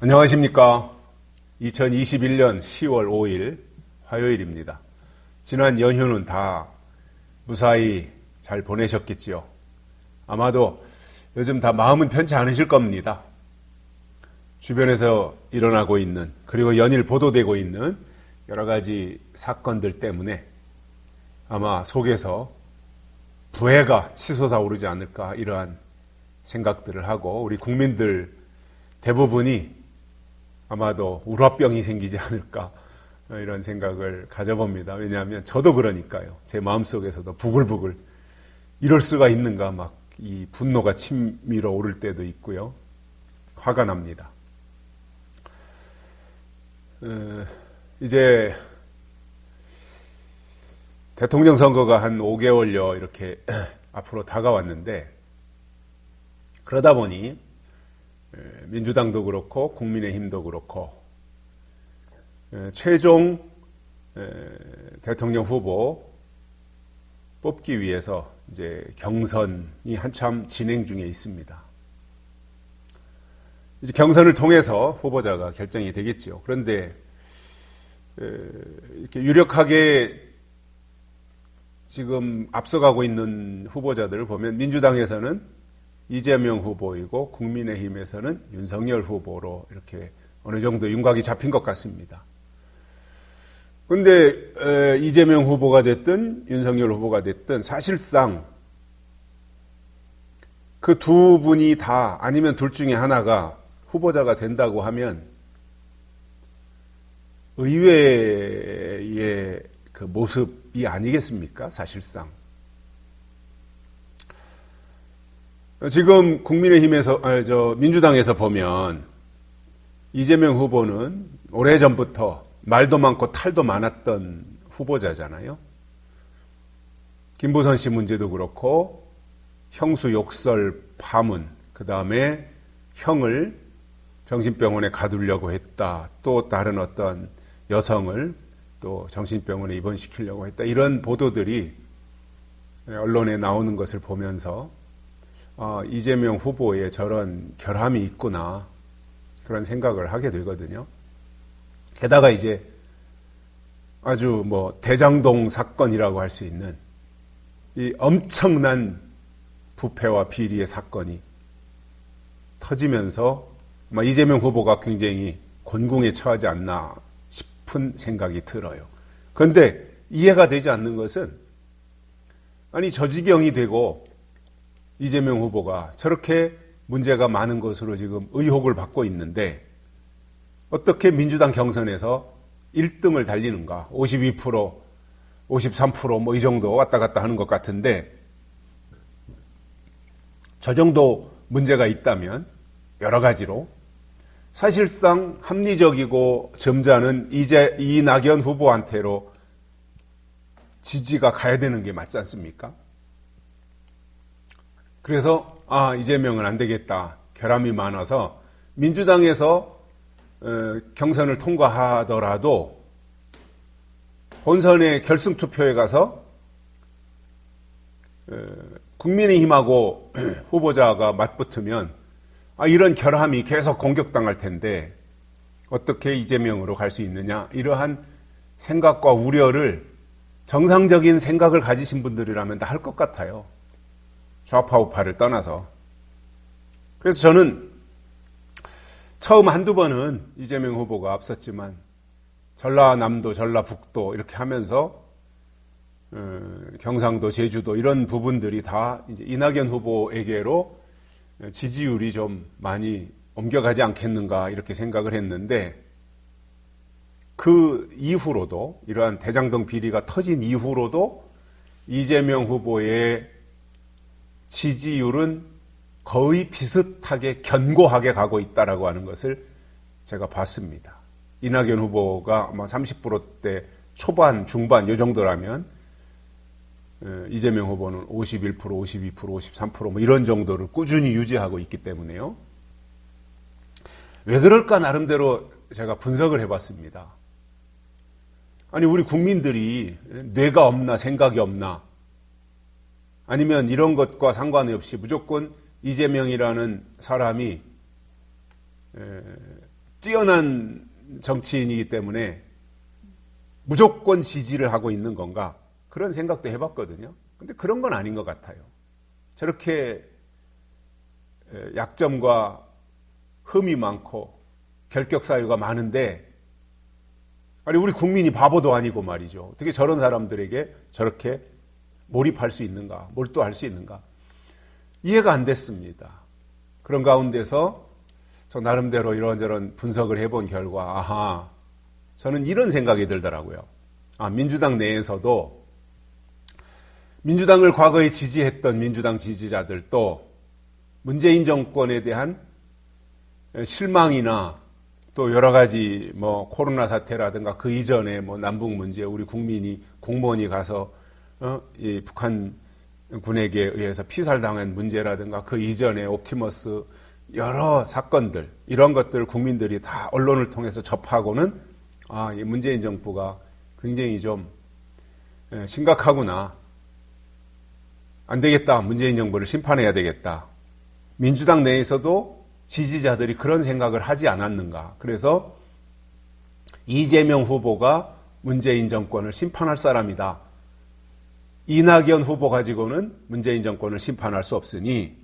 안녕하십니까. 2021년 10월 5일 화요일입니다. 지난 연휴는 다 무사히 잘 보내셨겠지요. 아마도 요즘 다 마음은 편치 않으실 겁니다. 주변에서 일어나고 있는, 그리고 연일 보도되고 있는 여러 가지 사건들 때문에 아마 속에서 부해가 치솟아 오르지 않을까, 이러한 생각들을 하고, 우리 국민들 대부분이 아마도 울화병이 생기지 않을까, 이런 생각을 가져봅니다. 왜냐하면 저도 그러니까요. 제 마음속에서도 부글부글 이럴 수가 있는가, 막 이 분노가 치밀어 오를 때도 있고요. 화가 납니다. 이제 대통령 선거가 한 5개월여 이렇게 앞으로 다가왔는데, 그러다 보니 민주당도 그렇고 국민의힘도 그렇고 최종 대통령 후보 뽑기 위해서 이제 경선이 한참 진행 중에 있습니다. 이제 경선을 통해서 후보자가 결정이 되겠죠. 그런데 이렇게 유력하게 지금 앞서가고 있는 후보자들을 보면 민주당에서는 이재명 후보이고 국민의힘에서는 윤석열 후보로 이렇게 어느 정도 윤곽이 잡힌 것 같습니다. 그런데 이재명 후보가 됐든 윤석열 후보가 됐든 사실상 그 두 분이 다, 아니면 둘 중에 하나가 후보자가 된다고 하면 의외의 그 모습이 아니겠습니까? 사실상. 지금 민주당에서 보면 이재명 후보는 오래전부터 말도 많고 탈도 많았던 후보자잖아요. 김부선 씨 문제도 그렇고 형수 욕설 파문, 그 다음에 형을 정신병원에 가두려고 했다, 또 다른 어떤 여성을 또 정신병원에 입원시키려고 했다, 이런 보도들이 언론에 나오는 것을 보면서 이재명 후보의 저런 결함이 있구나, 그런 생각을 하게 되거든요. 게다가 이제 아주 대장동 사건이라고 할 수 있는 이 엄청난 부패와 비리의 사건이 터지면서 이재명 후보가 굉장히 곤궁에 처하지 않나 싶은 생각이 들어요. 그런데 이해가 되지 않는 것은, 아니 저 지경이 되고 이재명 후보가 저렇게 문제가 많은 것으로 지금 의혹을 받고 있는데 어떻게 민주당 경선에서 1등을 달리는가? 52%, 53% 이 정도 왔다 갔다 하는 것 같은데, 저 정도 문제가 있다면 여러 가지로 사실상 합리적이고 점잖은 이낙연 후보한테로 지지가 가야 되는 게 맞지 않습니까? 그래서 이재명은 안 되겠다, 결함이 많아서 민주당에서 경선을 통과하더라도 본선의 결승 투표에 가서 국민의힘하고 후보자가 맞붙으면 이런 결함이 계속 공격당할 텐데 어떻게 이재명으로 갈 수 있느냐, 이러한 생각과 우려를 정상적인 생각을 가지신 분들이라면 다 할 것 같아요. 좌파 우파를 떠나서. 그래서 저는 처음 한두 번은 이재명 후보가 앞섰지만 전라남도, 전라북도 이렇게 하면서 경상도, 제주도 이런 부분들이 다 이제 이낙연 후보에게로 지지율이 좀 많이 옮겨가지 않겠는가, 이렇게 생각을 했는데, 그 이후로도, 이러한 대장동 비리가 터진 이후로도 이재명 후보의 지지율은 거의 비슷하게 견고하게 가고 있다라고 하는 것을 제가 봤습니다. 이낙연 후보가 아마 30%대 초반, 중반 이 정도라면 이재명 후보는 51%, 52%, 53% 이런 정도를 꾸준히 유지하고 있기 때문에요. 왜 그럴까 나름대로 제가 분석을 해봤습니다. 아니 우리 국민들이 뇌가 없나, 생각이 없나, 아니면 이런 것과 상관이 없이 무조건 이재명이라는 사람이 뛰어난 정치인이기 때문에 무조건 지지를 하고 있는 건가? 그런 생각도 해봤거든요. 근데 그런 건 아닌 것 같아요. 저렇게 약점과 흠이 많고 결격 사유가 많은데, 아니 우리 국민이 바보도 아니고 말이죠. 어떻게 저런 사람들에게 저렇게 몰입할 수 있는가, 몰두할 수 있는가, 이해가 안 됐습니다. 그런 가운데서 저 나름대로 이런저런 분석을 해본 결과, 아하, 저는 이런 생각이 들더라고요. 민주당 내에서도 민주당을 과거에 지지했던 민주당 지지자들도 문재인 정권에 대한 실망이나 또 여러 가지 코로나 사태라든가 그 이전에 남북 문제, 우리 국민이 공무원이 가서 이 북한 군에게 의해서 피살당한 문제라든가 그 이전에 옵티머스 여러 사건들, 이런 것들을 국민들이 다 언론을 통해서 접하고는 이 문재인 정부가 굉장히 좀 심각하구나, 안 되겠다, 문재인 정부를 심판해야 되겠다. 민주당 내에서도 지지자들이 그런 생각을 하지 않았는가. 그래서 이재명 후보가 문재인 정권을 심판할 사람이다. 이낙연 후보 가지고는 문재인 정권을 심판할 수 없으니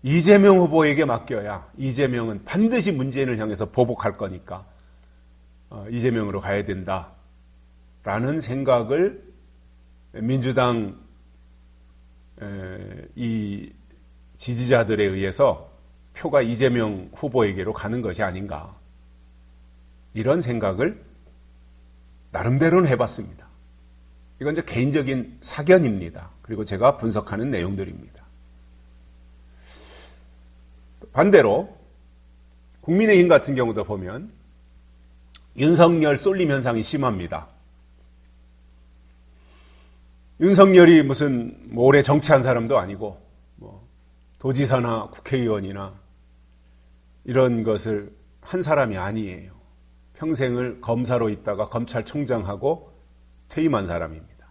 이재명 후보에게 맡겨야 이재명은 반드시 문재인을 향해서 보복할 거니까 이재명으로 가야 된다라는 생각을 민주당 이 지지자들에 의해서 표가 이재명 후보에게로 가는 것이 아닌가, 이런 생각을 나름대로는 해봤습니다. 이건 이제 개인적인 사견입니다. 그리고 제가 분석하는 내용들입니다. 반대로 국민의힘 같은 경우도 보면 윤석열 쏠림 현상이 심합니다. 윤석열이 무슨 오래 정치한 사람도 아니고 도지사나 국회의원이나 이런 것을 한 사람이 아니에요. 평생을 검사로 있다가 검찰총장하고 퇴임한 사람입니다.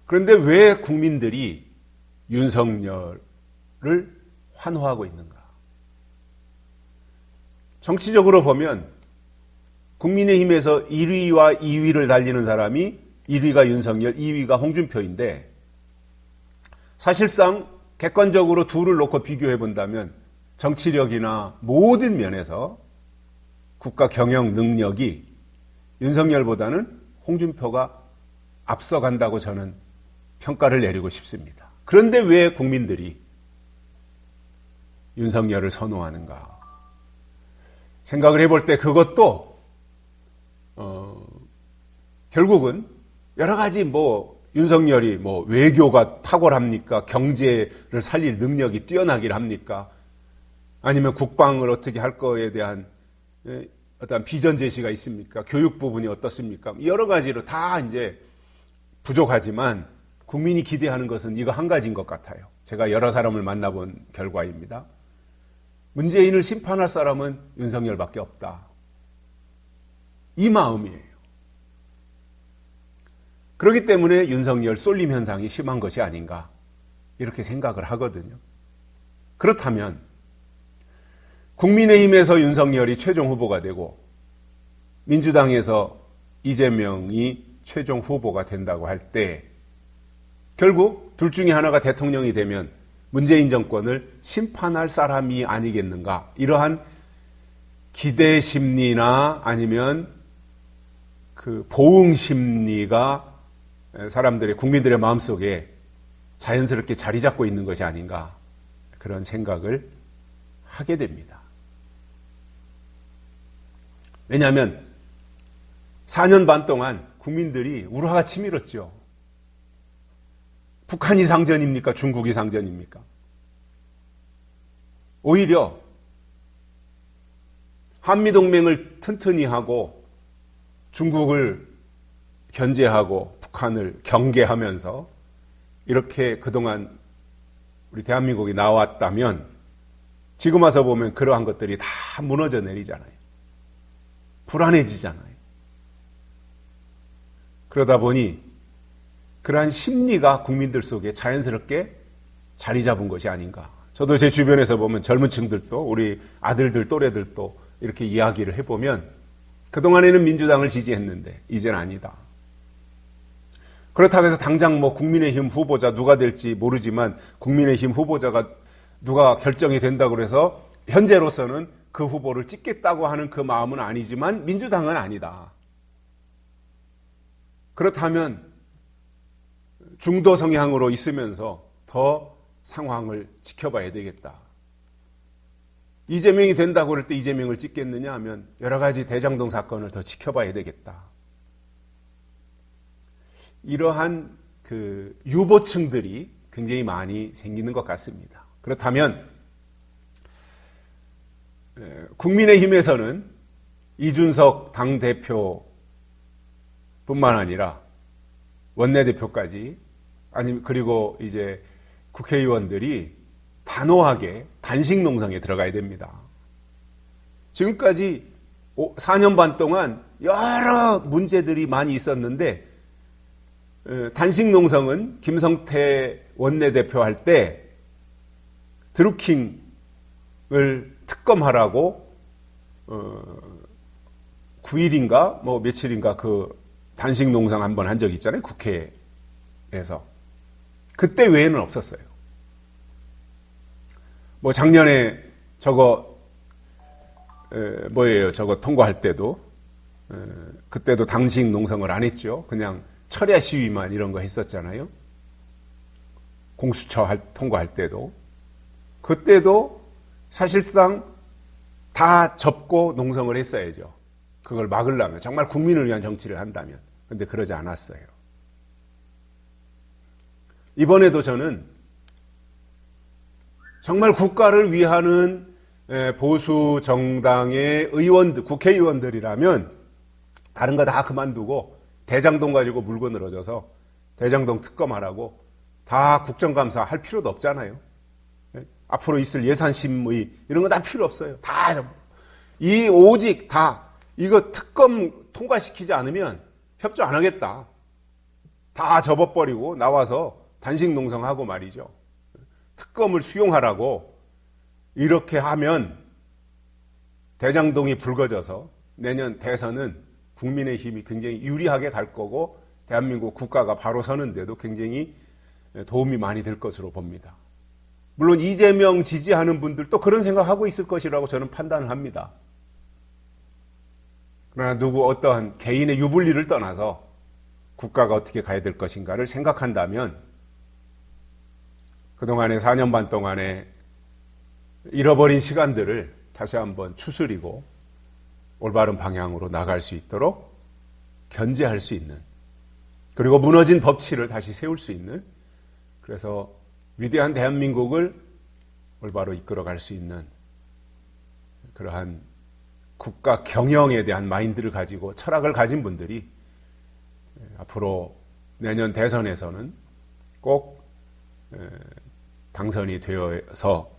그런데 왜 국민들이 윤석열을 환호하고 있는가? 정치적으로 보면 국민의힘에서 1위와 2위를 달리는 사람이 1위가 윤석열, 2위가 홍준표인데, 사실상 객관적으로 둘을 놓고 비교해 본다면 정치력이나 모든 면에서 국가 경영 능력이 윤석열보다는 홍준표가 앞서간다고 저는 평가를 내리고 싶습니다. 그런데 왜 국민들이 윤석열을 선호하는가? 생각을 해볼 때 그것도 결국은 여러 가지 윤석열이 외교가 탁월합니까? 경제를 살릴 능력이 뛰어나길 합니까? 아니면 국방을 어떻게 할 거에 대한 어떤 비전 제시가 있습니까? 교육 부분이 어떻습니까? 여러 가지로 다 이제 부족하지만 국민이 기대하는 것은 이거 한 가지인 것 같아요. 제가 여러 사람을 만나본 결과입니다. 문재인을 심판할 사람은 윤석열밖에 없다. 이 마음이에요. 그렇기 때문에 윤석열 쏠림 현상이 심한 것이 아닌가, 이렇게 생각을 하거든요. 그렇다면 국민의힘에서 윤석열이 최종 후보가 되고 민주당에서 이재명이 최종 후보가 된다고 할 때 결국 둘 중에 하나가 대통령이 되면 문재인 정권을 심판할 사람이 아니겠는가, 이러한 기대 심리나 아니면 그 보응 심리가 사람들의, 국민들의 마음속에 자연스럽게 자리 잡고 있는 것이 아닌가, 그런 생각을 하게 됩니다. 왜냐하면 4년 반 동안 국민들이 우라가 치밀었죠. 북한이 상전입니까? 중국이 상전입니까? 오히려 한미동맹을 튼튼히 하고 중국을 견제하고 북한을 경계하면서 이렇게 그동안 우리 대한민국이 나왔다면 지금 와서 보면 그러한 것들이 다 무너져 내리잖아요. 불안해지잖아요. 그러다 보니 그러한 심리가 국민들 속에 자연스럽게 자리 잡은 것이 아닌가, 저도 제 주변에서 보면 젊은 층들도 우리 아들들 또래들도 이렇게 이야기를 해보면 그동안에는 민주당을 지지했는데 이제는 아니다. 그렇다고 해서 당장 뭐 국민의힘 후보자 누가 될지 모르지만 국민의힘 후보자가 누가 결정이 된다고 해서 현재로서는 그 후보를 찍겠다고 하는 그 마음은 아니지만 민주당은 아니다. 그렇다면 중도 성향으로 있으면서 더 상황을 지켜봐야 되겠다. 이재명이 된다고 그럴 때 이재명을 찍겠느냐 하면 여러 가지 대장동 사건을 더 지켜봐야 되겠다. 이러한 그 유보층들이 굉장히 많이 생기는 것 같습니다. 그렇다면 국민의힘에서는 이준석 당대표뿐만 아니라 원내대표까지 그리고 이제 국회의원들이 단호하게 단식 농성에 들어가야 됩니다. 지금까지 4년 반 동안 여러 문제들이 많이 있었는데 단식 농성은 김성태 원내대표 할 때 드루킹을 특검하라고 9일인가 뭐 며칠인가 그 단식 농성 한번 한 적 있잖아요. 국회에서. 그때 외에는 없었어요. 뭐 작년에 저거 저거 통과할 때도 그때도 단식 농성을 안 했죠. 그냥 철야 시위만 이런 거 했었잖아요. 공수처 통과할 때도. 그때도 사실상 다 접고 농성을 했어야죠. 그걸 막으려면, 정말 국민을 위한 정치를 한다면. 근데 그러지 않았어요. 이번에도 저는 정말 국가를 위하는 보수 정당의 의원들, 국회의원들이라면 다른 거 다 그만두고 대장동 가지고 물고 늘어져서 대장동 특검하라고 다 국정감사 할 필요도 없잖아요. 앞으로 있을 예산심의 이런 거 다 필요 없어요. 오직 이거 특검 통과시키지 않으면 협조 안 하겠다. 다 접어버리고 나와서 단식 농성하고 말이죠. 특검을 수용하라고 이렇게 하면 대장동이 불거져서 내년 대선은 국민의힘이 굉장히 유리하게 갈 거고 대한민국 국가가 바로 서는데도 굉장히 도움이 많이 될 것으로 봅니다. 물론 이재명 지지하는 분들도 그런 생각하고 있을 것이라고 저는 판단을 합니다. 그러나 어떠한 개인의 유불리를 떠나서 국가가 어떻게 가야 될 것인가를 생각한다면 그동안의 4년 반 동안에 잃어버린 시간들을 다시 한번 추스리고 올바른 방향으로 나갈 수 있도록 견제할 수 있는, 그리고 무너진 법치를 다시 세울 수 있는, 그래서 위대한 대한민국을 올바로 이끌어갈 수 있는 그러한 국가 경영에 대한 마인드를 가지고 철학을 가진 분들이 앞으로 내년 대선에서는 꼭 당선이 되어서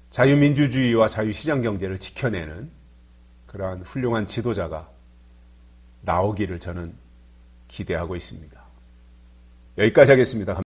자유민주주의와 자유시장경제를 지켜내는 그러한 훌륭한 지도자가 나오기를 저는 기대하고 있습니다. 여기까지 하겠습니다.